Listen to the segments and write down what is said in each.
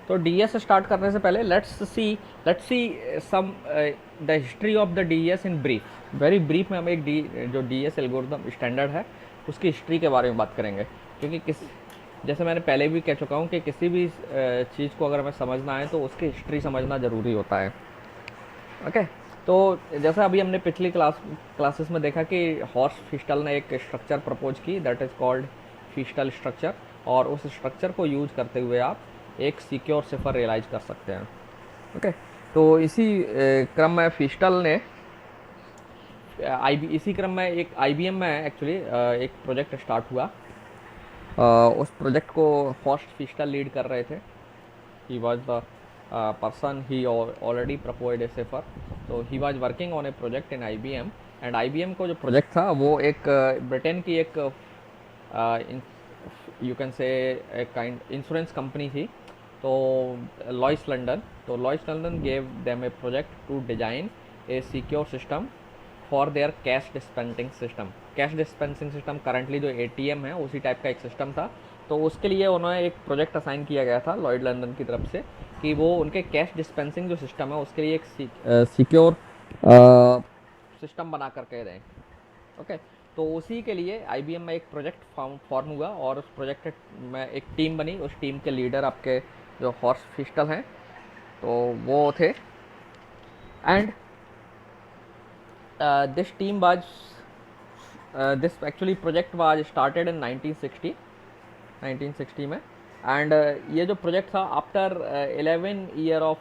तो DS start करने से पहले let's see some the history of the DS in brief, very brief में हम एक जो डीएस एल्गोरिथम स्टैंडर्ड है उसकी हिस्ट्री के बारे में बात करेंगे। क्योंकि जैसे मैंने पहले भी कह चुका हूँ कि किसी भी चीज़ को अगर हमें समझना है तो उसकी हिस्ट्री समझना ज़रूरी होता है। ओके, तो जैसा अभी हमने पिछली क्लासेस में देखा कि हॉर्स फिस्टल ने एक स्ट्रक्चर प्रपोज की, दैट इज़ कॉल्ड फिस्टल स्ट्रक्चर, और उस स्ट्रक्चर को यूज करते हुए आप एक सिक्योर सिफर रियलाइज कर सकते हैं। ओके, तो इसी क्रम में फिस्टल ने इसी क्रम में एक आईबीएम में एक्चुअली एक प्रोजेक्ट स्टार्ट हुआ। उस प्रोजेक्ट को हॉर्स्ट फिस्टल लीड कर रहे थे। He was the person he already proposed a cipher, so he was working on a project in IBM, and IBM को जो प्रोजेक्ट था वो एक ब्रिटेन की एक यू कैन से एक काइंड इंश्योरेंस कंपनी थी, तो लॉयस लंडन, तो Lloyds London gave them a project to design a secure system for their cash dispensing system. Cash dispensing system currently जो एटीएम है उसी टाइप का एक सिस्टम था, तो उसके लिए उन्हें एक प्रोजेक्ट असाइन किया गया था लॉयड लंदन की तरफ से कि वो उनके कैश डिस्पेंसिंग जो सिस्टम है उसके लिए एक सिक्योर सिस्टम बना करके दें। ओके, तो उसी के लिए आईबीएम में एक प्रोजेक्ट फॉर्म हुआ और उस प्रोजेक्ट में एक टीम बनी। उस टीम के लीडर आपके जो हॉर्स फिस्टल हैं तो वो थे, and this team was this actually project was started in 1960 में, एंड ये जो प्रोजेक्ट था after 11 year of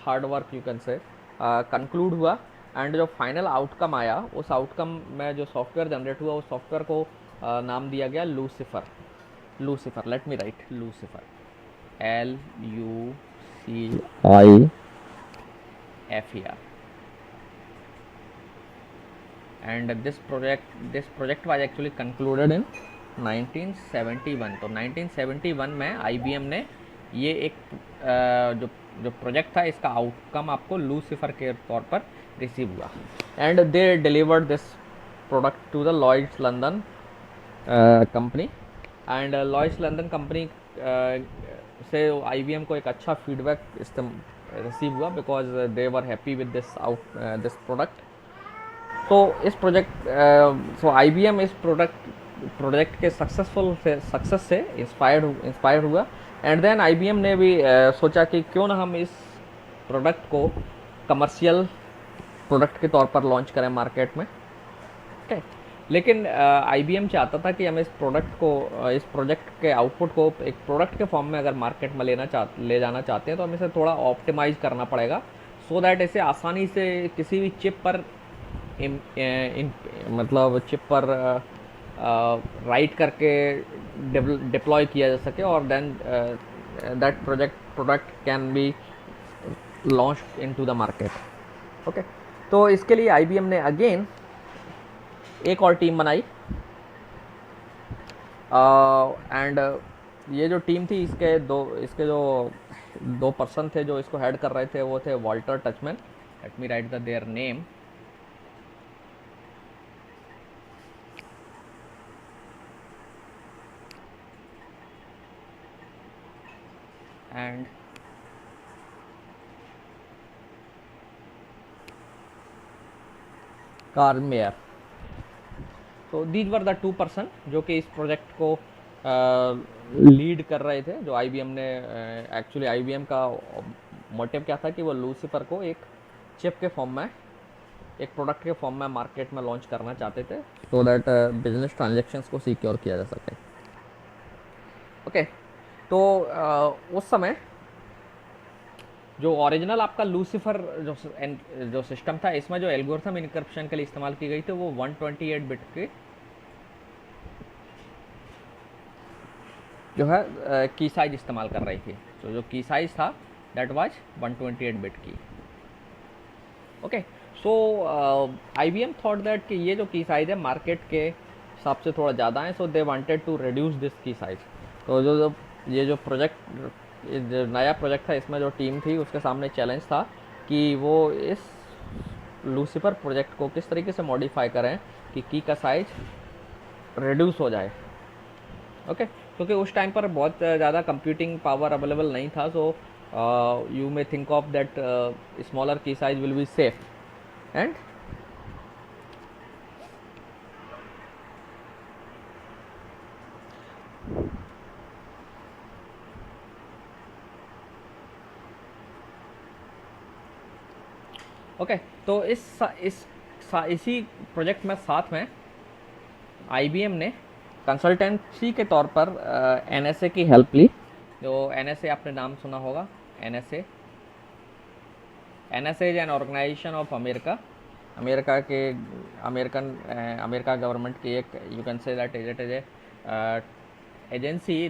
hard work you can से कंक्लूड हुआ, एंड जो फाइनल आउटकम आया उस आउटकम में जो सॉफ्टवेयर जनरेट हुआ उस सॉफ्टवेयर को नाम दिया गया Lucifer. Lucifer, late me right Lucifer, LUCIFER, and this project was actually concluded in 1971। तो 1971 में आईबीएम ने ये एक जो प्रोजेक्ट था इसका आउटकम आपको लूसीफर के तौर पर रिसीव हुआ, and they delivered this product to the Lloyds London company, and Lloyds London company से आईबीएम को एक अच्छा फीडबैक रिसीव हुआ because they were happy with this product. तो इस सो आईबीएम इस प्रोजेक्ट के सक्सेस से इंस्पायर्ड हुआ, एंड देन आईबीएम ने भी सोचा कि क्यों ना हम इस प्रोडक्ट को कमर्शियल प्रोडक्ट के तौर पर लॉन्च करें मार्केट में। ओके, लेकिन आईबीएम चाहता था कि हम इस प्रोजेक्ट के आउटपुट को एक प्रोडक्ट के फॉर्म में अगर मार्केट में ले जाना चाहते हैं तो हमें इसे थोड़ा ऑप्टिमाइज करना पड़ेगा, सो दैट इसे आसानी से किसी भी चिप पर मतलब चिप पर राइट करके डिप्लॉय किया जा सके, और then that product can be launch into the market. Okay, तो इसके लिए आईबीएम ने अगेन एक और टीम बनाई, एंड ये जो टीम थी इसके जो दो पर्सन थे जो इसको हेड कर रहे थे वो थे Walter Tuchman, let me write the their name, and Carl Meyer. तो these were the two person जो कि इस प्रोजेक्ट को लीड कर रहे थे, जो आईबीएम ने एक्चुअली आईबीएम का मोटिव क्या था कि वो लूसीफर को एक चिप के फॉर्म में, एक प्रोडक्ट के फॉर्म में मार्केट में लॉन्च करना चाहते थे, सो दैट बिजनेस ट्रांजैक्शंस को सिक्योर किया जा सके। ओके, तो उस समय जो ओरिजिनल आपका लूसीफर जो सिस्टम था इसमें जो एल्गोरिथम इनक्रिप्शन के लिए इस्तेमाल की गई थी वो 128 बिट के जो है की साइज इस्तेमाल कर रही थी। तो जो की साइज था दैट वाज 128 बिट की। Okay, so IBM thought that कि ये जो की साइज है मार्केट के हिसाब से थोड़ा ज़्यादा है, so they wanted to reduce this की साइज। तो ये जो नया प्रोजेक्ट था इसमें जो टीम थी उसके सामने चैलेंज था कि वो इस लूसीफर प्रोजेक्ट को किस तरीके से मॉडिफाई करें कि की का साइज रिड्यूस हो जाए। ओके, क्योंकि उस टाइम पर बहुत ज़्यादा कंप्यूटिंग पावर अवेलेबल नहीं था. So you may think of that smaller की size will be safe. And okay, तो इसी प्रोजेक्ट में साथ में IBM ने कंसल्टेंसी के तौर पर NSA की हेल्प ली. जो NSA आपने नाम सुना होगा. NSA is an organisation of America. America government की एक, you can say that it is a agency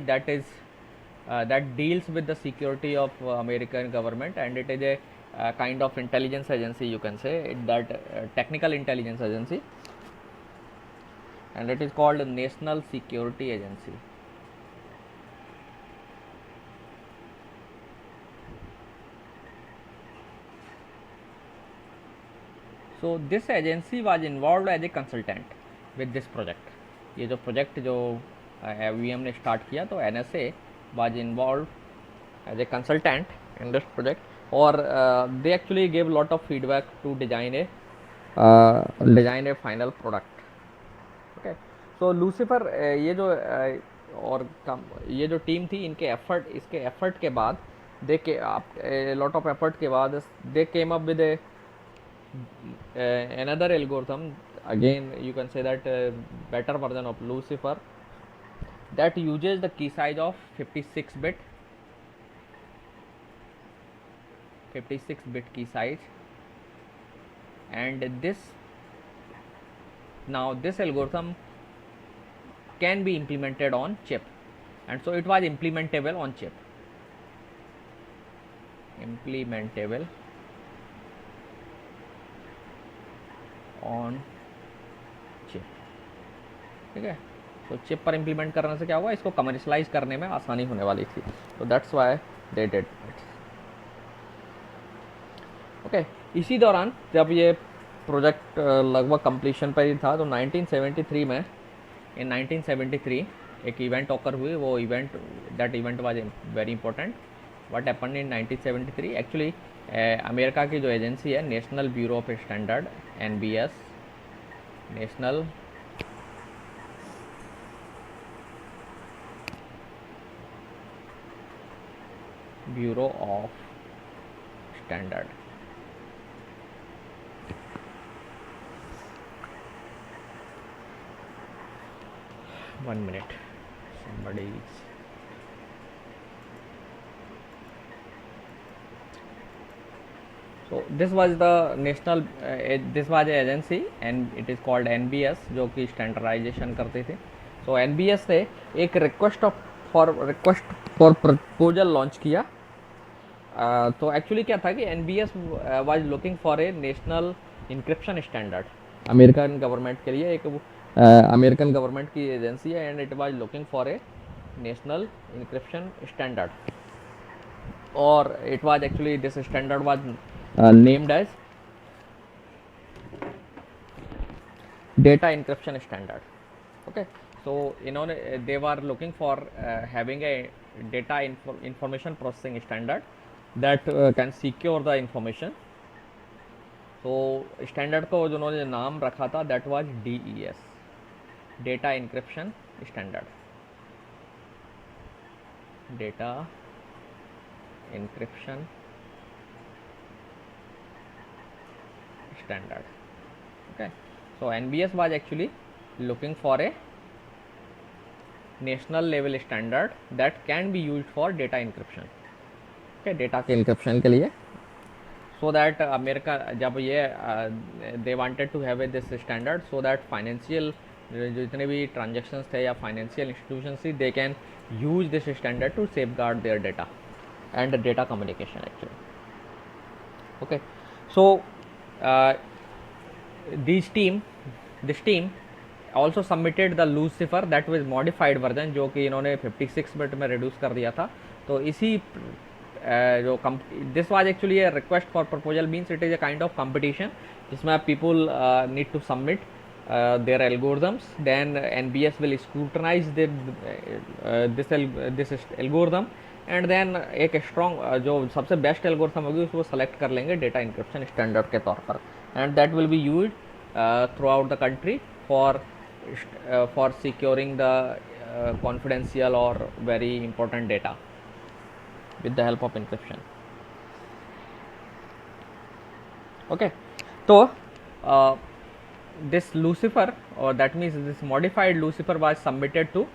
that deals with the security of American government, and it is a kind of intelligence agency, you can say that technical intelligence agency, and it is called National Security Agency. So this agency was involved as a consultant with this project. ये जो project जो IBM ने start किया, तो NSA was involved as a consultant in this project, or they actually gave lot of feedback to design a final product. Okay, so Lucifer ये जो ये जो टीम थी, इसके एफर्ट के बाद lot of effort के बाद they came up with another algorithm. Again, you can say that better version of Lucifer, that uses the key size of 56 bit key size, and this algorithm can be implemented on chip, and so it was implementable on chip. ठीक है. तो chip पर implement करने से क्या हुआ, इसको commercialise करने में आसानी होने वाली थी. तो that's why they did it. Okay, इसी दौरान जब ये प्रोजेक्ट लगभग कंप्लीशन पर ही था, तो 1973 में एक इवेंट ऑकर हुई. वो that event was very important. What happened in 1973? Actually America की जो एजेंसी है, national bureau of standard, NBS, national bureau of standard, one minute, somebody. So this was the national this was a agency, and it is called NBS, जो कि standardisation करती थी. So NBS ने एक request for proposal launch किया. तो actually क्या था कि NBS was looking for a national encryption standard. American government के लिए एक अमेरिकन गवर्नमेंट की एजेंसी है, and it was looking for a national encryption standard. और it was actually this standard was named as data encryption standard. Okay, so they were looking for having a data information processing standard that can secure the information. तो standard को उन्होंने नाम रखा था, that was DES, data encryption standard. Data encryption standard. Okay, so NBS was actually looking for a national level standard that can be used for data encryption. Okay, data के encryption के लिए. So that America जब ये they wanted to have this standard so that financial जितने भी transactions थे या financial institutions थी, they can use this standard to safeguard their data and data communication actually. Okay, so this team also submitted the Lucifer, that was modified version, जो कि इन्होंने 56 bit में reduce कर दिया था. तो इसी जो this was actually a request for proposal, means it is a kind of competition जिसमें people need to submit their algorithms, then NBS will scrutinize this algorithm, and then एक strong जो सबसे बेस्ट एल्गोरिथम होगी उसको select कर लेंगे data encryption standard के तौर पर, and that will be used through out the country for securing the confidential or very important data with the help of encryption. Okay, so this Lucifer, or that means this modified Lucifer was submitted to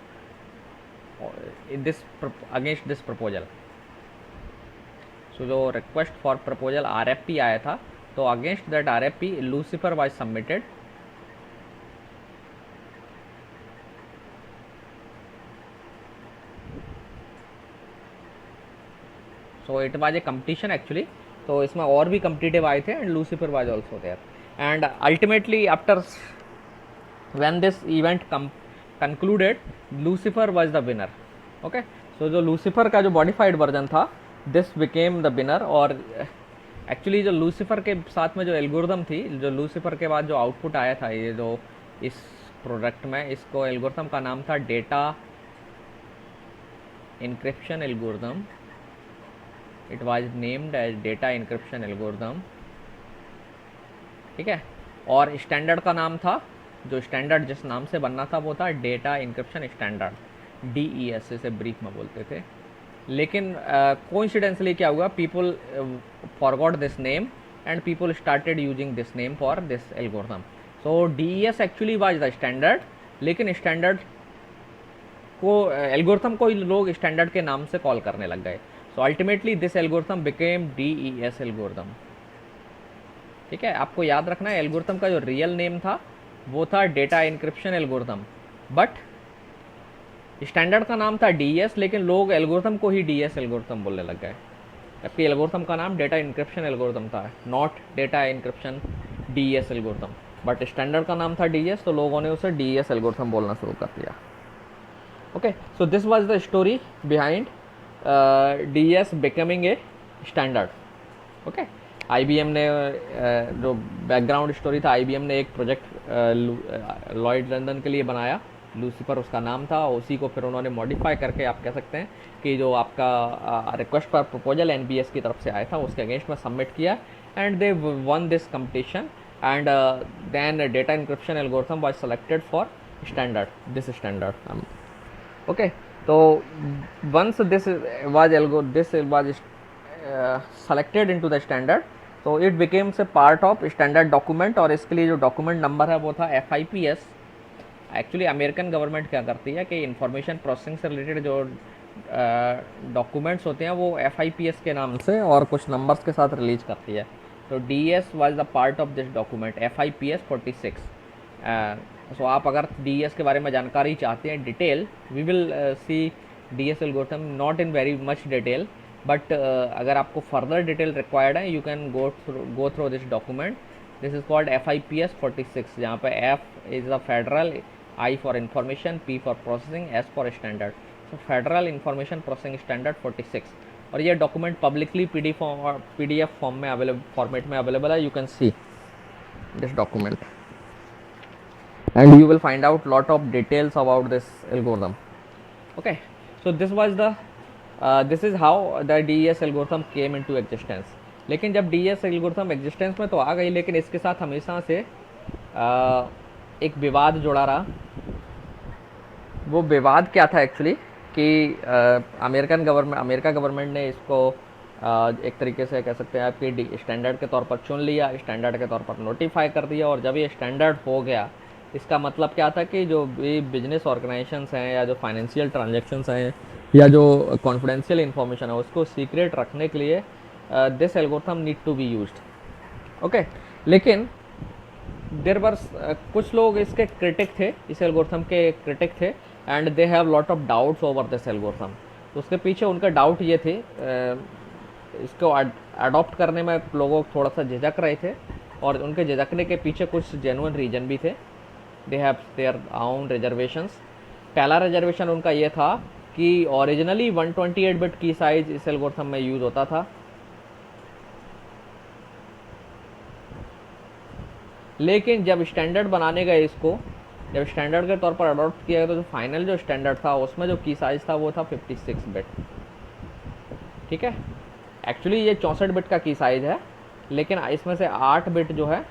against this proposal. So जो request for proposal RFP आया था, तो against that RFP Lucifer was submitted. So it was a competition actually. तो इसमें और भी competitive आए थे, and Lucifer was also there. And ultimately after when this event concluded, Lucifer was the winner. Okay, so जो Lucifer का जो modified version था, this became the winner. और actually जो Lucifer के साथ में जो algorithm थी, जो Lucifer के बाद जो output आया था, ये जो इस प्रोडक्ट में, इसको algorithm का नाम था data encryption algorithm. It was named as data encryption algorithm. ठीक है, और स्टैंडर्ड का नाम था, जो स्टैंडर्ड जिस नाम से बनना था वो था डेटा इंक्रिप्शन स्टैंडर्ड, DES से ब्रीफ में बोलते थे. लेकिन कोइंसिडेंसली क्या हुआ, people forgot this name and people started using this name for this algorithm. So DES actually was the standard, लेकिन स्टैंडर्ड को एल्गोरिथम को लोग स्टैंडर्ड के नाम से कॉल करने लग गए. So ultimately this algorithm became DES algorithm. ठीक है, आपको याद रखना है एल्गोरिथम का जो रियल नेम था वो था data encryption algorithm, but standard का नाम था DES, लेकिन लोग एल्गोरिथम को ही DES एल्गोरिथम बोलने लग गए, जबकि एल्गोरिथम का नाम डेटा इंक्रिप्शन एल्गोरिथम था, not data encryption DES algorithm. But standard का नाम था DES, तो लोगों ने उसे DES एल्गोरिथम बोलना शुरू कर दिया. Okay, so this was the story behind DES becoming a standard. Okay, IBM ने जो बैकग्राउंड स्टोरी था, IBM ने एक प्रोजेक्ट लॉयड लंदन के लिए बनाया, लूसीफर उसका नाम था. उसी को फिर उन्होंने मॉडिफाई करके आप कह सकते हैं कि जो आपका रिक्वेस्ट फॉर प्रपोजल NBS की तरफ से आया था उसके अगेंस्ट में सबमिट किया, and they won this competition, and then data encryption algorithm was selected for standard, this standard. Okay, तो once this was selected into the standard, so it becomes a part of standard document. और इसके लिए जो document number है वो था FIPS. Actually American government क्या करती है कि इंफॉर्मेशन प्रोसेसिंग से रिलेटेड जो डॉक्यूमेंट्स होते हैं वो FIPS के नाम से और कुछ नंबर्स के साथ रिलीज करती है. तो DES was the part of this document FIPS 46. So आप अगर DES के बारे में जानकारी चाहते हैं detail, we will see DES algorithm not in very much detail, but अगर आपको फर्दर डिटेल रिक्वायर्ड है, you can go through this document. This is called FIPS 46, जहाँ पे F is the federal, I for information, P for processing, S for standard. So federal information processing standard 46. और ये document publicly PDF form में format में available है. You can see this document and you will find out lot of details about this algorithm. Okay, so this was the this is how the DES algorithm came into existence. लेकिन जब DES algorithm existence में तो आ गई, लेकिन इसके साथ हमेशा से एक विवाद जुड़ा रहा. वो विवाद क्या था एक्चुअली कि अमेरिका गवर्नमेंट ने इसको एक तरीके से कह सकते हैं आपकी स्टैंडर्ड के तौर पर चुन लिया, स्टैंडर्ड के तौर पर नोटिफाई कर दिया. और जब ये स्टैंडर्ड हो गया, इसका मतलब क्या था कि जो भी बिजनेस ऑर्गेनाइजेशंस हैं या जो फाइनेंशियल ट्रांजैक्शंस हैं या जो कॉन्फिडेंशियल इन्फॉर्मेशन है उसको सीक्रेट रखने के लिए this algorithm need to be used. Okay, लेकिन देयर वर कुछ लोग इसके क्रिटिक थे, इस एल्गोरिथम के क्रिटिक थे, and they have lot of doubts over this algorithm. तो उसके पीछे उनका डाउट ये थे, इसको अडॉप्ट करने में लोगों थोड़ा सा झिझक रहे थे, और उनके झिझकने के पीछे कुछ जेन्युइन रीजन भी थे. They have their own reservations. पहला रिजर्वेशन उनका ये था कि ओरिजिनली 128 बिट की साइज इस एल्गोरिथम में यूज़ होता था, लेकिन जब स्टैंडर्ड बनाने गए इसको, जब स्टैंडर्ड के तौर पर अडॉप्ट किया गया, तो जो फाइनल जो स्टैंडर्ड था उसमें जो की साइज़ था वो था 56 बिट। ठीक है, एक्चुअली ये 64 बिट का की साइज़ है, लेकिन इसमें से 8 बिट जो है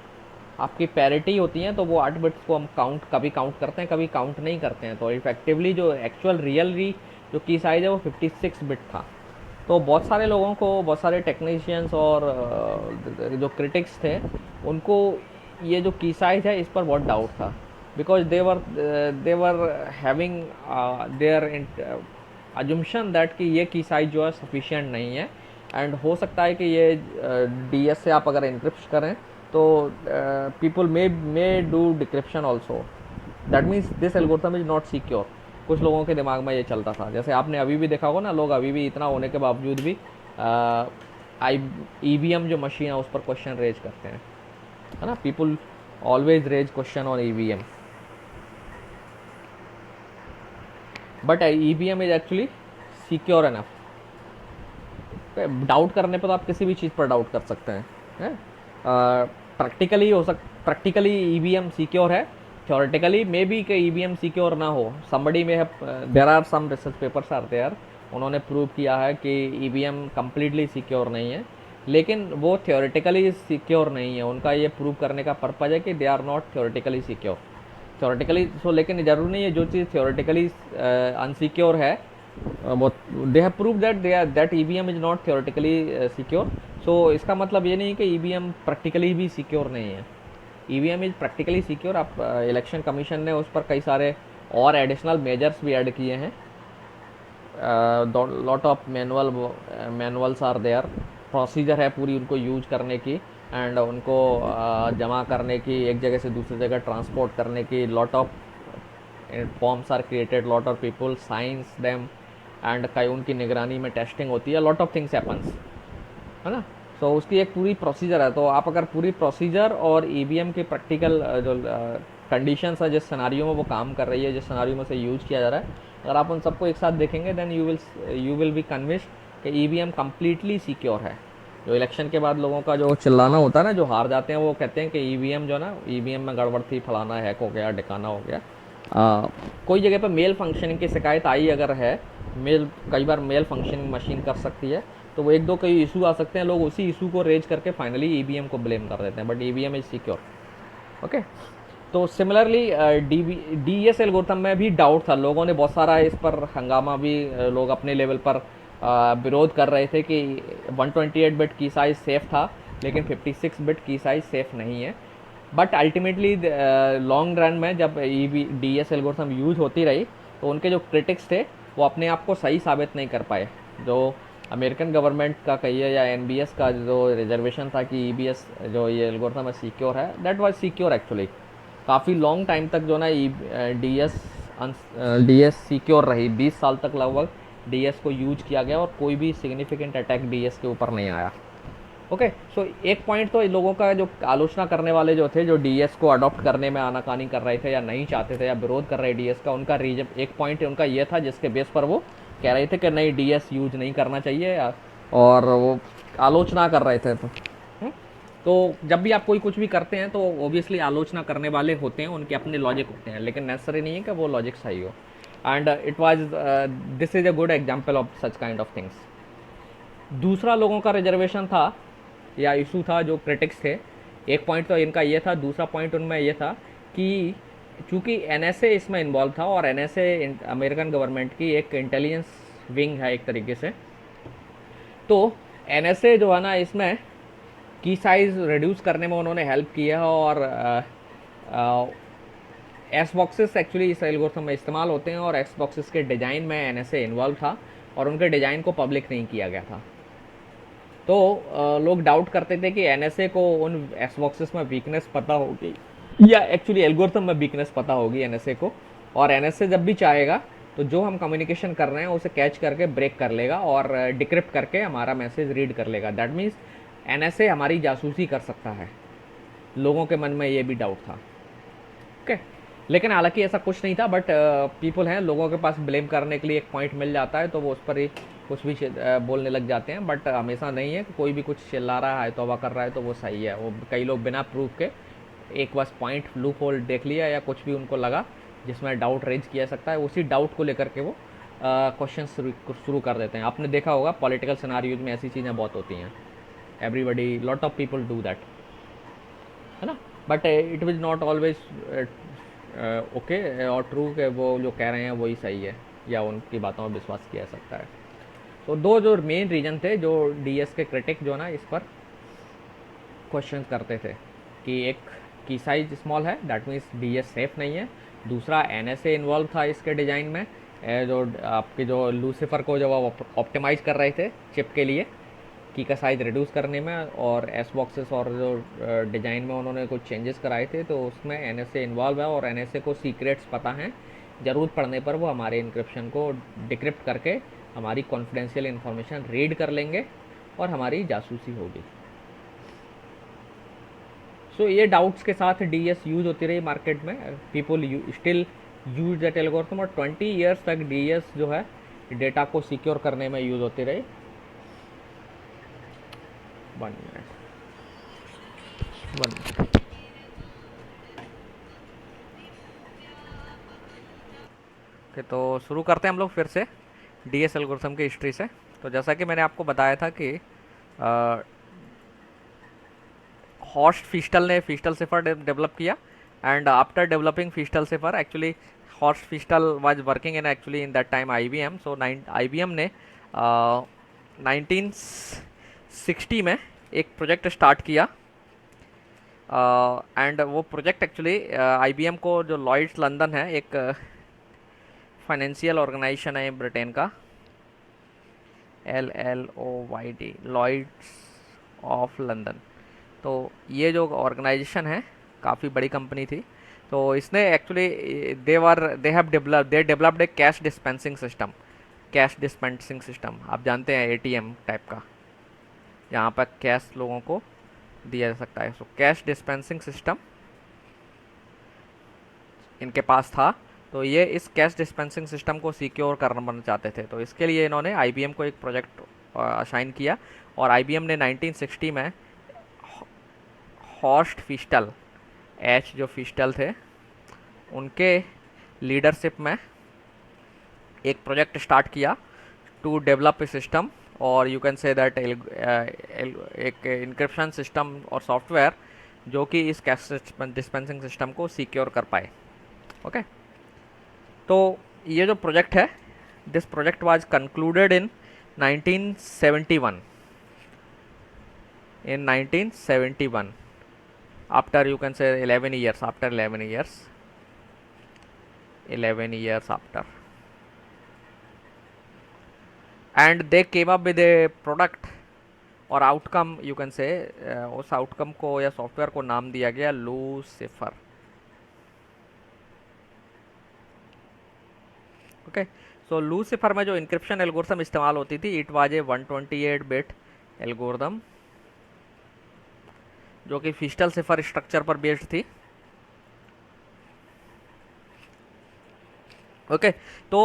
आपकी पैरिटी होती है, तो वो 8 बिट्स को हम कभी काउंट करते हैं, कभी काउंट नहीं करते हैं। तो इफेक्टिवली जो एक्चुअल रियली जो की साइज़ है वो 56 बिट था। तो बहुत सारे लोगों को, बहुत सारे टेक्नीशियंस और जो क्रिटिक्स थे, उनको ये जो की साइज़ है इस पर बहुत डाउट था, because they were having their assumption that कि ये की साइज़ जो है सफिशिएंट नहीं है। एंड हो सकता है कि ये डी से आप अगर इंक्रिप्ट करें तो people may do decryption also, that means this algorithm is not secure. कुछ लोगों के दिमाग में ये चलता था, जैसे आपने अभी भी देखा होगा ना, लोग अभी भी इतना होने के बावजूद भी EVM जो मशीन है उस पर क्वेश्चन रेज करते हैं, है ना। People always raise question on EVM, but EVM is actually secure enough. Doubt करने पर तो आप किसी भी चीज़ पर डाउट कर सकते हैं। प्रैक्टिकली EVM सिक्योर है, थ्योरेटिकली मे बी कि EVM सिक्योर ना हो। समबडी में है, there are some research papers are there, उन्होंने प्रूव किया है कि EVM कम्प्लीटली सिक्योर नहीं है, लेकिन वो थ्योरेटिकली सिक्योर नहीं है। उनका ये प्रूव करने का पर्पज़ है कि they are not theoretically secure. Theoretically so, लेकिन ज़रूरी नहीं है जो चीज़ थ्योरेटिकली अनसिक्योर है वो, they have prove that EVM is not theoretically secure. So इसका मतलब ये नहीं कि EVM प्रैक्टिकली भी सिक्योर नहीं है। EVM is practically secure. आप इलेक्शन कमीशन ने उस पर कई सारे और एडिशनल मेजर्स भी ऐड किए हैं। Lot of manuals are there, procedure है पूरी उनको यूज करने की, एंड उनको जमा करने की, एक जगह से दूसरी जगह ट्रांसपोर्ट करने की। Lot of forms are created, lot of people science them, and कई उनकी निगरानी में टेस्टिंग होती है, लॉट ऑफ थिंग्स हैपन्स, है ना। तो उसकी एक पूरी प्रोसीजर है। तो आप अगर पूरी प्रोसीजर और EVM के प्रैक्टिकल जो कंडीशंस है, जिस सिनारियो में वो काम कर रही है, जिस सिनारियो में से यूज किया जा रहा है, अगर आप उन सबको एक साथ देखेंगे then you will be convinced कि EVM कम्प्लीटली सिक्योर है। जो इलेक्शन के बाद लोगों का जो चिल्लाना होता है ना, जो हार जाते हैं, वो कहते हैं कि EVM जो ना, EVM में गड़बड़ थी, फलाना हैक हो गया, ढिकाना हो गया। कोई जगह पर मेल फंक्शनिंग की शिकायत आई अगर है, कई बार मेल फंक्शनिंग मशीन कर सकती है, तो वो एक दो कई इशू आ सकते हैं, लोग उसी इशू को रेज करके फाइनली EVM को ब्लेम कर देते हैं, but EVM is secure. Okay, तो सिमिलरली DES एल्गोरिथम में भी डाउट था, लोगों ने बहुत सारा इस पर हंगामा भी, लोग अपने लेवल पर विरोध कर रहे थे कि 128 बिट की साइज़ सेफ़ था, लेकिन 56 बिट की साइज़ सेफ़ नहीं है। बट अल्टीमेटली लॉन्ग रन में जब DES एल्गोरिथम यूज होती रही, तो उनके जो क्रिटिक्स थे वो अपने आप को सही साबित नहीं कर पाए। जो अमेरिकन गवर्नमेंट का कहिए या NBS का जो रिजर्वेशन था कि EBS जो ये एल्गोरिथम है सिक्योर है, दैट वाज सिक्योर एक्चुअली। काफ़ी लॉन्ग टाइम तक जो ना DS सिक्योर रही, 20 साल तक लगभग DS को यूज किया गया और कोई भी सिग्निफिकेंट अटैक DS के ऊपर नहीं आया। ओके, सो एक पॉइंट तो लोगों का जो आलोचना करने वाले जो थे, जो DS को अडॉप्ट करने में आनाकानी कर रहे थे या नहीं चाहते थे या विरोध कर रहे DS का, उनका रीजन एक पॉइंट उनका ये था जिसके बेस पर वो कह रहे थे कि नहीं, DS यूज नहीं करना चाहिए, और वो आलोचना कर रहे थे। तो जब भी आप कोई कुछ भी करते हैं तो ऑब्वियसली आलोचना करने वाले होते हैं, उनके अपने लॉजिक होते हैं, लेकिन नेसेसरी नहीं है कि वो लॉजिक सही हो। And it was this is a good example of such kind of things. दूसरा लोगों का रिजर्वेशन था या इशू था, जो क्रिटिक्स थे, एक पॉइंट तो इनका ये था, दूसरा पॉइंट उनमें ये था कि चूँकि NSA इसमें इन्वॉल्व था, और NSA अमेरिकन गवर्नमेंट की एक इंटेलिजेंस विंग है एक तरीके से, तो NSA जो है ना, इसमें की साइज़ रिड्यूस करने में उन्होंने हेल्प किया है, और एस बॉक्सेस एक्चुअली इस एल्गोरिथम में इस्तेमाल होते हैं, और एस बॉक्सेस के डिज़ाइन में NSA इन्वॉल्व था, और उनके डिज़ाइन को पब्लिक नहीं किया गया था। तो लोग डाउट करते थे कि NSA को उन एस बॉक्सेस में वीकनेस पता होगी, या एक्चुअली एल्गोरिथम में वीकनेस पता होगी NSA को, और NSA जब भी चाहेगा तो जो हम कम्युनिकेशन कर रहे हैं उसे कैच करके ब्रेक कर लेगा और डिक्रिप्ट करके हमारा मैसेज रीड कर लेगा। दैट मीन्स NSA हमारी जासूसी कर सकता है। लोगों के मन में ये भी डाउट था। ओके, लेकिन हालांकि ऐसा कुछ नहीं था, बट पीपल हैं, लोगों के पास ब्लेम करने के लिए एक पॉइंट मिल जाता है तो वो उस पर ही कुछ भी बोलने लग जाते हैं। बट हमेशा नहीं है कि कोई भी कुछ चिल्ला रहा है, तौबा कर रहा है तो वो सही है। वो कई लोग बिना प्रूफ के एक बस पॉइंट लूप होल देख लिया या कुछ भी उनको लगा जिसमें डाउट रेज किया सकता है, उसी डाउट को लेकर के वो क्वेश्चन शुरू कर देते हैं। आपने देखा होगा पॉलिटिकल सिनारियोज में ऐसी चीज़ें बहुत होती हैं, everybody lot of people do that, है ना। But it was not always okay और ट्रू कि वो जो कह रहे हैं वही सही है या उनकी बातों में विश्वास किया जा सकता है। तो दो जो मेन रीजन थे जो डीएस के क्रिटिक जो ना इस पर क्वेश्चन करते थे कि एक की साइज स्मॉल है, दैट मीन्स डीएस सेफ नहीं है। दूसरा एनएसए इन्वॉल्व था इसके डिज़ाइन में, जो आपके जो लूसीफर को जब आप ऑप्टिमाइज कर रहे थे चिप के लिए की का साइज़ रिड्यूस करने में, और एस बॉक्सेस और जो डिज़ाइन में उन्होंने कुछ चेंजेस कराए थे, तो उसमें एनएसए इन्वॉल्व है और एनएसए को सीक्रेट्स पता हैं। ज़रूरत पड़ने पर वो हमारे इंक्रिप्शन को डिक्रिप्ट करके हमारी कॉन्फिडेंशियल इन्फॉर्मेशन रीड कर लेंगे और हमारी जासूसी होगी। सो ये डाउट्स के साथ डीएस यूज होती रही मार्केट में, people still use that algorithm, और 20 ईयर्स तक डीएस जो है डेटा को सिक्योर करने में यूज होती रही। 1 मिनट 1 मिनट। ओके, तो शुरू करते हैं हम लोग फिर से डीएस एल्गोरिथम की हिस्ट्री से। तो जैसा कि मैंने आपको बताया था कि हॉर्स्ट फिस्टल ने फिस्टल सिफर डेवलप किया, and after developing Feistel cipher actually Horst Feistel was working in that time IBM. So IBM ने 1960 में एक प्रोजेक्ट स्टार्ट किया, एंड वो प्रोजेक्ट एक्चुअली आईबीएम को, जो लॉयड्स लंदन है, एक फाइनेंशियल ऑर्गेनाइजेशन है ब्रिटेन का, LLOYD, लॉयड्स ऑफ लंदन। तो ये जो ऑर्गेनाइजेशन है काफ़ी बड़ी कंपनी थी। तो इसने actually they developed A cash dispensing system. आप जानते हैं एटीएम टाइप का, यहाँ पर कैश लोगों को दिया जा सकता है। सो कैश डिस्पेंसिंग सिस्टम इनके पास था। तो ये इस कैश डिस्पेंसिंग सिस्टम को सिक्योर करना चाहते थे, तो इसके लिए इन्होंने आईबीएम को एक प्रोजेक्ट असाइन किया, और आईबीएम ने 1960 में हॉर्स्ट फिस्टल, एच जो फिस्टल थे, उनके लीडरशिप में एक प्रोजेक्ट स्टार्ट किया टू डेवलप ए सिस्टम, और यू कैन से दैट एक इनक्रिप्शन सिस्टम और सॉफ्टवेयर जो कि इस कैश डिस्पेंसिंग सिस्टम को सिक्योर कर पाए। ओके, तो ये जो प्रोजेक्ट है, this project was concluded in 1971। in 1971, after you can say 11 years, after 11 years after, and they came up with a product और आउटकम, यू कैन से उस आउटकम को या सॉफ्टवेयर को नाम दिया गया लूसीफर। ओके, सो लूसीफर में जो इंक्रिप्शन एल्गोरिथम इस्तेमाल होती थी, it was a 128 bit algorithm जो कि फिस्टल सिफर स्ट्रक्चर पर बेस्ड थी। ओके, तो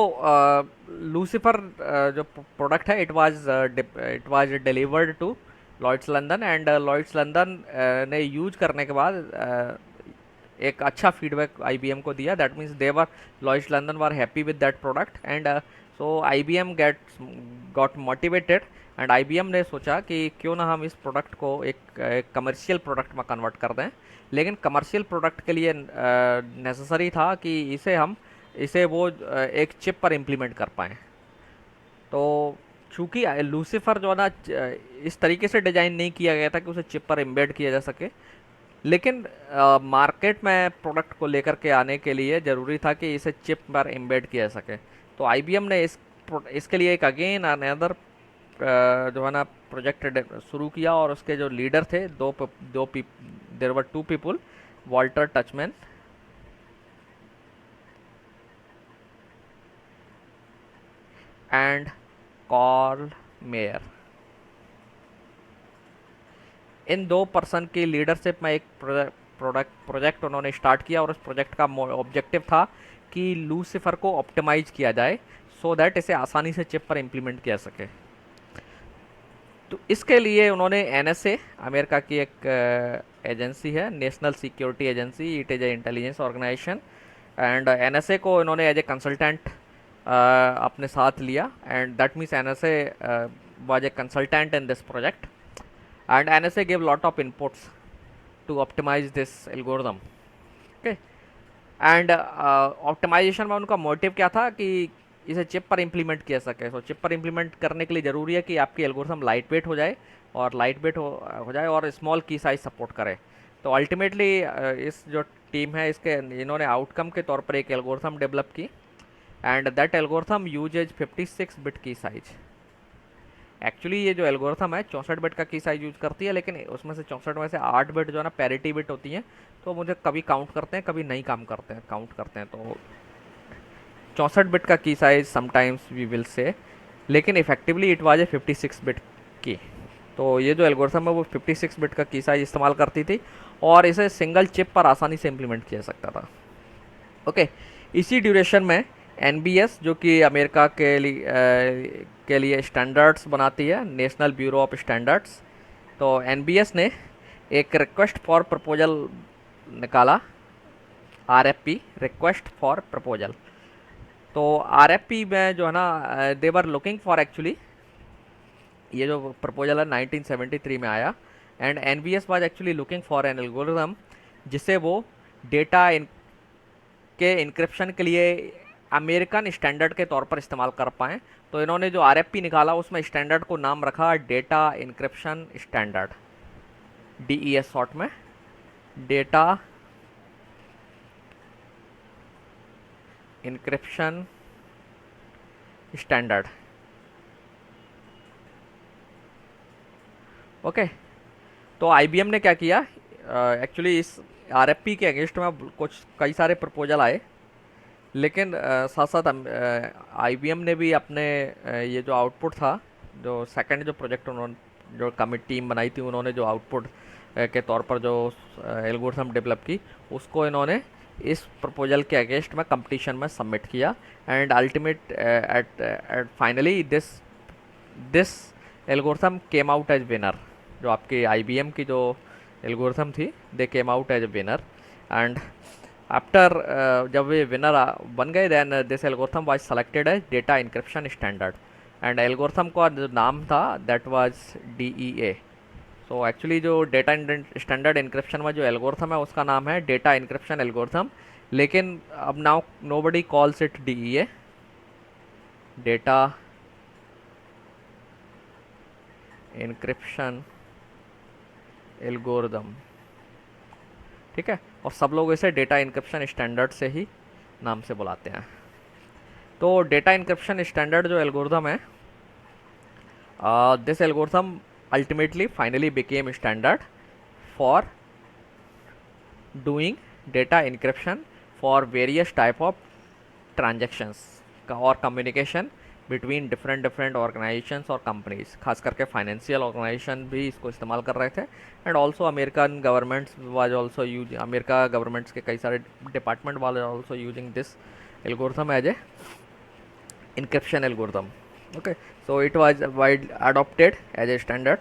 लूसीफर जो प्रोडक्ट है, it was delivered to Lloyds London, and Lloyds London ने यूज करने के बाद एक अच्छा फीडबैक आईबीएम को दिया। That means Lloyds London were happy with that product, and so IBM got motivated, and IBM ने सोचा कि क्यों ना हम इस प्रोडक्ट को एक कमर्शियल प्रोडक्ट में कन्वर्ट कर दें। लेकिन कमर्शियल प्रोडक्ट के लिए नेसेसरी था कि इसे वो एक चिप पर इम्प्लीमेंट कर पाएँ। तो चूँकि लूसीफर जो है ना इस तरीके से डिज़ाइन नहीं किया गया था कि उसे चिप पर एम्बेड किया जा सके, लेकिन मार्केट में प्रोडक्ट को लेकर के आने के लिए ज़रूरी था कि इसे चिप पर एम्बेड किया जा सके। तो आईबीएम ने इसके लिए एक अगेन अनदर जो है ना प्रोजेक्ट शुरू किया, और उसके जो लीडर थे there were 2 people, Walter Tuchman and Carl Meyer. इन 2 पर्सन की लीडरशिप में एक प्रोजेक्ट उन्होंने स्टार्ट किया, और उस प्रोजेक्ट का ऑब्जेक्टिव था कि लूसीफर को ऑप्टिमाइज किया जाए सो दैट इसे आसानी से चिप पर इम्प्लीमेंट किया सके। तो इसके लिए उन्होंने एनएसए, अमेरिका की एक एजेंसी है, national security agency, it is a intelligence organisation. And NSA को इन्होंने एज ए कंसल्टेंट अपने साथ लिया, and that means NSA was a consultant in this project, and NSA give lot of inputs to optimise this algorithm. Okay, and optimisation में उनका motive क्या था कि इसे चिप पर इम्प्लीमेंट किया सके। सो चिप पर इम्प्लीमेंट करने के लिए ज़रूरी है कि आपकी एल्गोरिथम लाइट वेट हो जाए, और लाइट वेट हो जाए और स्मॉल की साइज सपोर्ट करे। तो अल्टीमेटली इस जो टीम है इसके इन्होंने आउटकम के तौर पर एक एल्गोरिथम डेवलप की, and that algorithm uses 56 bit की साइज। एक्चुअली ये जो एल्गोरिथम है 64 बिट का की साइज यूज़ करती है, लेकिन उसमें से 64 में से 8 बिट जो है ना पैरिटी बिट होती हैं, तो मुझे कभी काउंट करते हैं कभी नहीं काउंट करते हैं। तो 64 बिट का की size sometimes we will say, लेकिन effectively it was A 56 bit की। तो ये जो एल्गोरिथम है वो 56 बिट का की साइज इस्तेमाल करती थी, और इसे सिंगल चिप पर आसानी से इम्प्लीमेंट किया सकता था। ओके, इसी ड्यूरेशन में एनबीएस, जो कि अमेरिका के लिए स्टैंडर्ड्स बनाती है, नेशनल ब्यूरो ऑफ स्टैंडर्ड्स, तो एनबीएस ने एक रिक्वेस्ट फॉर प्रपोजल निकाला, आरएफपी, रिक्वेस्ट फॉर प्रपोजल। तो आरएफपी में जो है ना दे वर लुकिंग फॉर, एक्चुअली ये जो प्रपोजल है 1973 में आया, and NBS was actually looking for an algorithm जिससे वो डेटा के इंक्रिप्शन के लिए अमेरिकन स्टैंडर्ड के तौर पर इस्तेमाल कर पाएँ। तो इन्होंने जो आरएफपी निकाला उसमें स्टैंडर्ड को नाम रखा data encryption standard, DES short में, डेटा इंक्रिप्शन स्टैंडर्ड। ओके, तो आईबीएम ने क्या किया, एक्चुअली इस आरएफपी के अगेंस्ट में कई सारे प्रपोजल आए, लेकिन साथ साथ आईबीएम ने भी अपने ये जो आउटपुट था, जो सेकंड जो प्रोजेक्ट उन्होंने जो कमिटी टीम बनाई थी, उन्होंने जो आउटपुट के तौर पर जो एल्गोरिथम डेवलप की, उसको इन्होंने इस प्रपोजल के अगेंस्ट में कंपटीशन में सबमिट किया, and ultimate at finally this algorithm came out as winner. जो आपकी आईबीएम की जो एल्गोरिथम थी, they came out as a winner, and after जब वे विनर बन गए, then this algorithm was selected as data encryption standard, and algorithm का जो नाम था that was DEA. So actually जो डेटा स्टैंडर्ड इंक्रिप्शन में जो एल्गोरिथम है उसका नाम है डेटा इंक्रिप्शन एल्गोरिथम, लेकिन अब now nobody calls it DEA, data encryption algorithm, ठीक है, और सब लोग इसे डेटा इंक्रिप्शन स्टैंडर्ड से ही नाम से बुलाते हैं। तो डेटा इंक्रिप्शन स्टैंडर्ड जो एल्गोरिथम है, this algorithm ultimately finally became standard for doing data encryption for various type of transactions or communication between different organizations और companies, खास करके फाइनेंशियल ऑर्गेनाइजेशन भी इसको इस्तेमाल कर रहे थे, and also American governments was also use, America governments के कई सारे डिपार्टमेंट वाले also using this algorithm as a encryption algorithm. Okay, so it was wide adopted as a standard.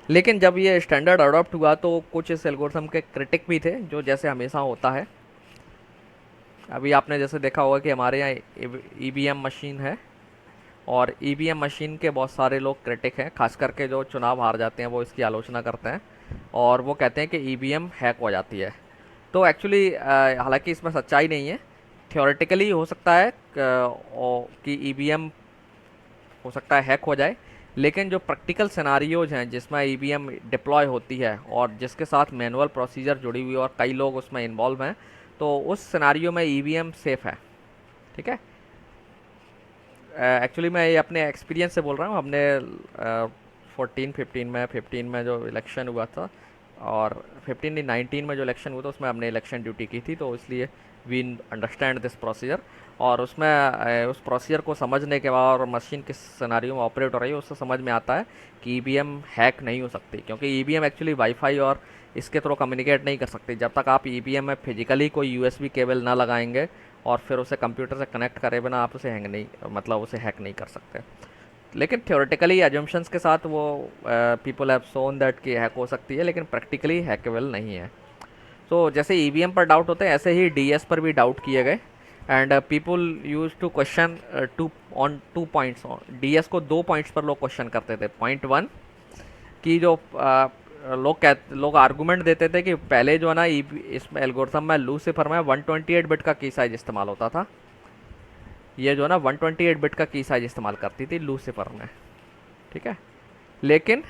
लेकिन जब ये स्टैंडर्ड अडॉप्ट हुआ तो कुछ इस एल्गोरिथम के क्रिटिक भी थे, जो जैसे हमेशा होता है। अभी आपने जैसे देखा होगा कि हमारे यहाँ ईवीएम मशीन है, और ईवीएम मशीन के बहुत सारे लोग क्रिटिक हैं, खास करके जो चुनाव हार जाते हैं वो इसकी आलोचना करते हैं, और वो कहते हैं कि ईवीएम हैक हो जाती है। तो एक्चुअली हालांकि इसमें सच्चाई नहीं है, थियोरेटिकली हो सकता है कि ईवीएम हो सकता है हैक हो जाए, लेकिन जो प्रैक्टिकल सिनारियोज हैं जिसमें ईवीएम डिप्लॉय होती है और जिसके साथ मैनुअल प्रोसीजर जुड़ी हुई और कई लोग उसमें इन्वॉल्व हैं, तो उस सिनारियो में ईवीएम सेफ़ है, ठीक है। एक्चुअली मैं ये अपने एक्सपीरियंस से बोल रहा हूँ। हमने 15 में जो इलेक्शन हुआ था, और 19 में जो इलेक्शन हुआ था उसमें हमने इलेक्शन ड्यूटी की थी, तो इसलिए वी अंडरस्टैंड दिस प्रोसीजर, और उसमें उस प्रोसीजर को समझने के बाद और मशीन किस सिनारियो में ऑपरेट हो रही है उससे समझ में आता है कि ईवीएम हैक नहीं हो सकती, क्योंकि ईवीएम एक्चुअली वाईफाई और इसके थ्रू कम्युनिकेट नहीं कर सकती। जब तक आप ईवीएम में फिजिकली कोई यूएसबी केबल ना लगाएंगे और फिर उसे कंप्यूटर से कनेक्ट करे बिना आप उसे हैक नहीं कर सकते। लेकिन थ्योरेटिकली एजम्पशंस के साथ वो पीपल हैव शोन दैट कि हैक हो सकती है, लेकिन प्रैक्टिकली हैकेबल नहीं है। तो जैसे ईवीएम पर डाउट होते हैं ऐसे ही डीएस पर भी डाउट किए गए, and people use to question to on 2 points. DS को 2 पॉइंट्स पर लोग क्वेश्चन करते थे। पॉइंट 1 कि जो लोग आर्गूमेंट देते थे कि पहले जो है ना इस एल्गोरिथम में लूसीफर में 128 बिट का की साइज इस्तेमाल होता था। ये जो है ना 128 बिट का की साइज इस्तेमाल करती थी लूसीफर में, ठीक है। लेकिन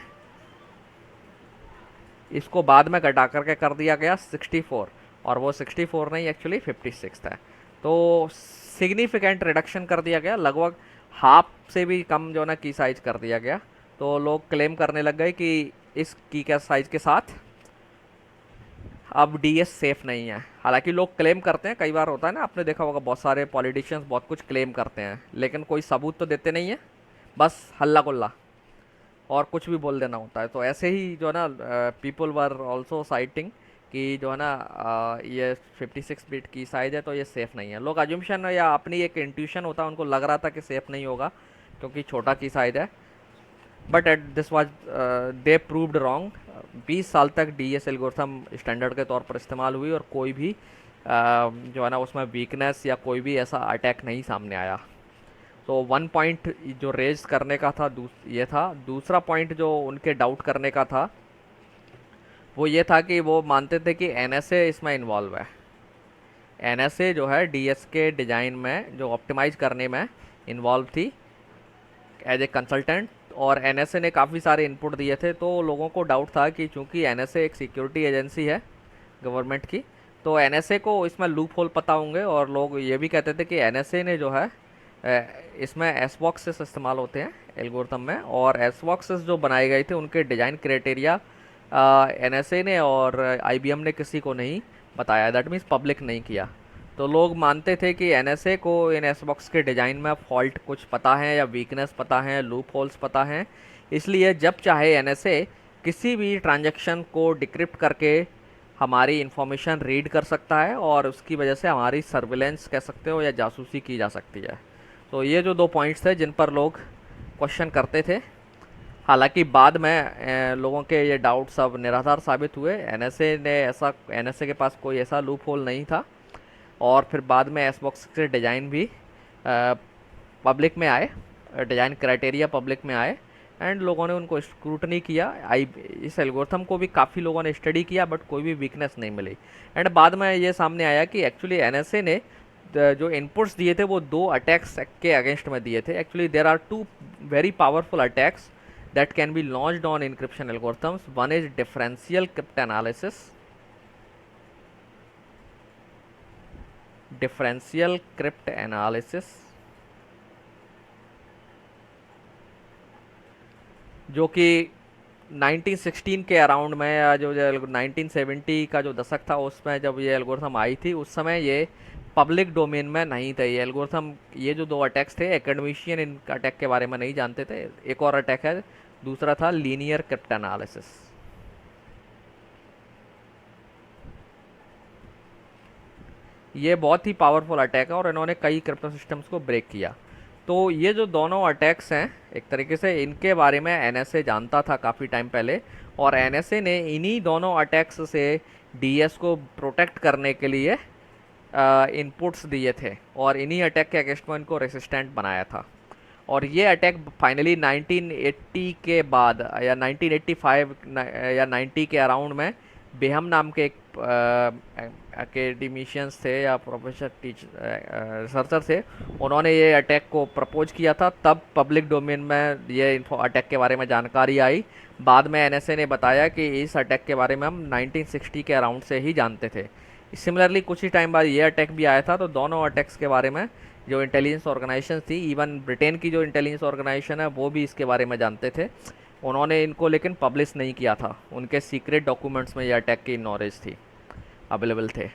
इसको बाद में घटा करके कर दिया गया 64, और वो 64 नहीं एक्चुअली 56 था। तो सिग्निफिकेंट रिडक्शन कर दिया गया, लगभग हाफ से भी कम जो ना की साइज कर दिया गया। तो लोग क्लेम करने लग गए कि इस की का साइज के साथ अब डीएस सेफ नहीं है। हालांकि लोग क्लेम करते हैं, कई बार होता है ना, आपने देखा होगा बहुत सारे पॉलिटिशियंस बहुत कुछ क्लेम करते हैं लेकिन कोई सबूत तो देते नहीं है, बस हल्ला गुल्ला और कुछ भी बोल देना होता है। तो ऐसे ही जो है ना पीपल वर ऑल्सो साइटिंग कि जो है ना ये 56 बिट की साइज है तो ये सेफ़ नहीं है। लोग अजम्पशन या अपनी एक इंट्यूशन होता है, उनको लग रहा था कि सेफ़ नहीं होगा क्योंकि छोटा की साइज है, but at this was they proved wrong. 20 साल तक डीएस एल्गोरिथम स्टैंडर्ड के तौर पर इस्तेमाल हुई और कोई भी जो है ना उसमें वीकनेस या कोई भी ऐसा अटैक नहीं सामने आया। तो 1 पॉइंट जो रेज करने का था ये था। दूसरा पॉइंट जो उनके डाउट करने का था वो ये था कि वो मानते थे कि एनएसए इसमें इन्वॉल्व है। एनएसए जो है डीएस के डिज़ाइन में जो ऑप्टिमाइज करने में इन्वॉल्व थी एज ए कंसल्टेंट, और एनएसए ने काफ़ी सारे इनपुट दिए थे। तो लोगों को डाउट था कि चूंकि एनएसए एक सिक्योरिटी एजेंसी है गवर्नमेंट की, तो एनएसए को इसमें लूप होल पता होंगे। और लोग ये भी कहते थे कि एनएसए ने जो है इसमें एसबॉक्सेस इस्तेमाल होते हैं एल्गोरिथम में, और एसबॉक्सेस जो बनाए गए थे उनके डिज़ाइन क्राइटेरिया एनएसए ने और आईबीएम ने किसी को नहीं बताया, दैट मीन्स पब्लिक नहीं किया। तो लोग मानते थे कि एनएसए को इन एसबॉक्स के डिज़ाइन में फॉल्ट कुछ पता है या वीकनेस पता है, लूप होल्स पता हैं, इसलिए जब चाहे एनएसए किसी भी ट्रांजैक्शन को डिक्रिप्ट करके हमारी इंफॉर्मेशन रीड कर सकता है और उसकी वजह से हमारी सर्विलेंस कह सकते हो या जासूसी की जा सकती है। तो ये जो 2 पॉइंट्स थे जिन पर लोग क्वेश्चन करते थे, हालांकि बाद में लोगों के ये डाउट सब निराधार साबित हुए। एनएसए के पास कोई ऐसा लूप होल नहीं था, और फिर बाद में एसबॉक्स के डिज़ाइन भी पब्लिक में आए, डिज़ाइन क्राइटेरिया पब्लिक में आए, एंड लोगों ने उनको स्क्रूटनी किया। इस एल्गोरिथम को भी काफ़ी लोगों ने स्टडी किया बट कोई भी वीकनेस नहीं मिली। एंड बाद में ये सामने आया कि एक्चुअली एनएसए ने जो इनपुट्स दिए थे वो 2 अटैक्स के अगेंस्ट में दिए थे। Actually there are 2 very powerful attacks that can be launched on encryption algorithms. One is differential crypt analysis. Differential crypt analysis जो कि 1916 के अराउंड में या जो 1970 का जो दशक था उसमें जब ये एल्गोरिथम आई थी, उस समय ये पब्लिक डोमेन में नहीं थे ये एल्गोरिथम। ये जो 2 अटैक्स थे, एकेडमिशियन इन अटैक के बारे में नहीं जानते थे। एक और अटैक है, दूसरा था लीनियर क्रिप्ट एनालिसिस। ये बहुत ही पावरफुल अटैक है और इन्होंने कई क्रिप्टो सिस्टम्स को ब्रेक किया। तो ये जो दोनों अटैक्स हैं एक तरीके से इनके बारे में एनएसए जानता था काफ़ी टाइम पहले, और एनएसए ने इन्हीं दोनों अटैक्स से डीएस को प्रोटेक्ट करने के लिए इनपुट्स दिए थे और इन्हीं अटैक के अगेंस्ट में इनको रेसिस्टेंट बनाया था। और ये अटैक फाइनली 1980 के बाद या 1985 या 90 के अराउंड में बेहम नाम के एक एकेडमिशियंस थे या प्रोफेसर रिसर्चर थे, उन्होंने ये अटैक को प्रपोज किया था। तब पब्लिक डोमेन में ये अटैक के बारे में जानकारी आई। बाद में एनएसए ने बताया कि इस अटैक के बारे में हम 1960 के अराउंड से ही जानते थे। सिमिलरली कुछ ही टाइम बाद ये अटैक भी आया था। तो दोनों अटैक्स के बारे में जो इंटेलिजेंस ऑर्गेनाइजेशन थी, इवन ब्रिटेन की जो इंटेलिजेंस ऑर्गेनाइजेशन है वो भी इसके बारे में जानते थे। उन्होंने इनको लेकिन पब्लिश नहीं किया था, उनके सीक्रेट डॉक्यूमेंट्स में ये अटैक की नॉलेज थी, अवेलेबल थे।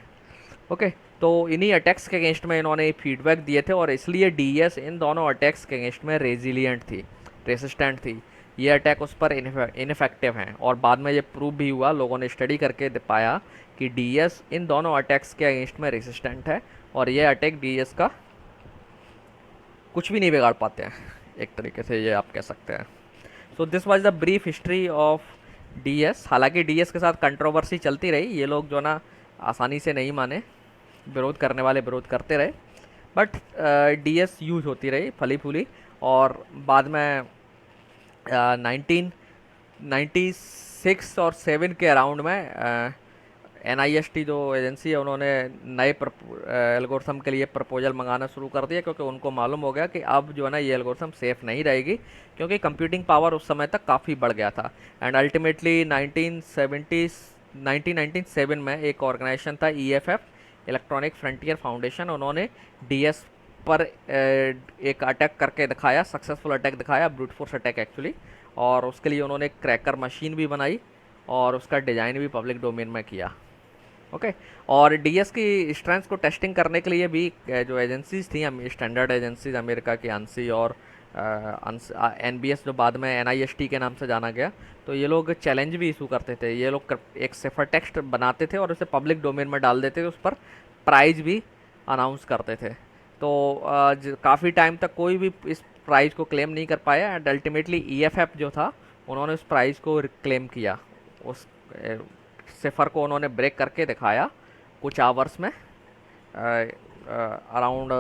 ओके, तो इन्हीं अटैक्स के अगेंस्ट में इन्होंने फीडबैक दिए थे और इसलिए डीएस इन दोनों अटैक्स के अगेंस्ट में रेजिलियंट थी, रेसिस्टेंट थी। ये अटैक उस पर इनफेक्टिव हैं और बाद में ये प्रूव भी हुआ, लोगों ने स्टडी करके पाया कि डीएस इन दोनों अटैक्स के अगेंस्ट में रेसिस्टेंट है और ये अटैक डीएस का कुछ भी नहीं बिगाड़ पाते हैं। एक तरीके से ये आप कह सकते हैं। So this was the brief history of DS. हालांकि डीएस के साथ कंट्रोवर्सी चलती रही, ये लोग जो ना आसानी से नहीं माने, विरोध करने वाले विरोध करते रहे, बट डीएस यूज होती रही फली फूली। और बाद में 1996 और 7 के अराउंड में NIST जो एजेंसी है उन्होंने नए एल्गोरिथम के लिए प्रपोजल मंगाना शुरू कर दिया, क्योंकि उनको मालूम हो गया कि अब जो है ना ये एल्गोरिथम सेफ़ नहीं रहेगी, क्योंकि कंप्यूटिंग पावर उस समय तक काफ़ी बढ़ गया था। एंड अल्टीमेटली 1997 में एक ऑर्गेनाइजेशन था EFF, इलेक्ट्रॉनिक फ्रंटियर फाउंडेशन, उन्होंने डीएस पर एक अटैक करके दिखाया, सक्सेसफुल अटैक दिखाया, ब्रूट फोर्स अटैक एक्चुअली। और उसके लिए उन्होंने क्रैकर मशीन भी बनाई और उसका डिज़ाइन भी पब्लिक डोमेन में किया। ओके और डीएस की स्ट्रेंथ को टेस्टिंग करने के लिए भी जो एजेंसीज थी, स्टैंडर्ड एजेंसीज अमेरिका की ANSI और NBS जो बाद में NIST के नाम से जाना गया, तो ये लोग चैलेंज भी इशू करते थे। ये लोग एक सिफर टेक्स्ट बनाते थे और उसे पब्लिक डोमेन में डाल देते थे, उस पर प्राइज़ भी अनाउंस करते थे। तो काफ़ी टाइम तक कोई भी इस प्राइज़ को क्लेम नहीं कर पाया। एंड अल्टीमेटली EFF जो था उन्होंने उस प्राइज़ को क्लेम किया, उस सिफर को उन्होंने ब्रेक करके दिखाया कुछ आवर्स में। अराउंड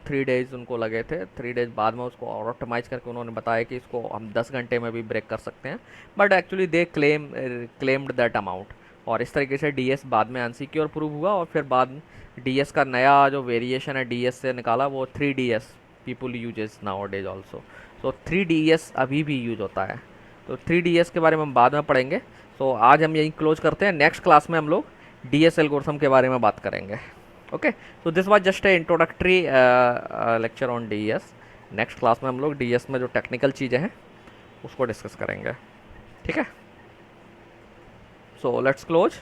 3 डेज़ उनको लगे थे। 3 डेज़ बाद में उसको ऑटोमाइज करके उन्होंने बताया कि इसको हम 10 घंटे में भी ब्रेक कर सकते हैं, but actually they claimed that amount. और इस तरीके से डीएस बाद में अनसिक्योर प्रूव हुआ। और फिर बाद डीएस का नया जो वेरिएशन है डीएस से निकाला, वो 3DS people uses nowadays also. So 3DS अभी भी यूज होता है। तो 3DS के बारे में हम बाद में पढ़ेंगे। तो आज हम यही क्लोज करते हैं। नेक्स्ट क्लास में हम लोग डीएस एल्गोरिथम के बारे में बात करेंगे। Okay, so this was just a introductory lecture on DS. Next class में हम लोग डीएस में जो टेक्निकल चीज़ें हैं उसको डिस्कस करेंगे। ठीक है, सो लेट्स क्लोज।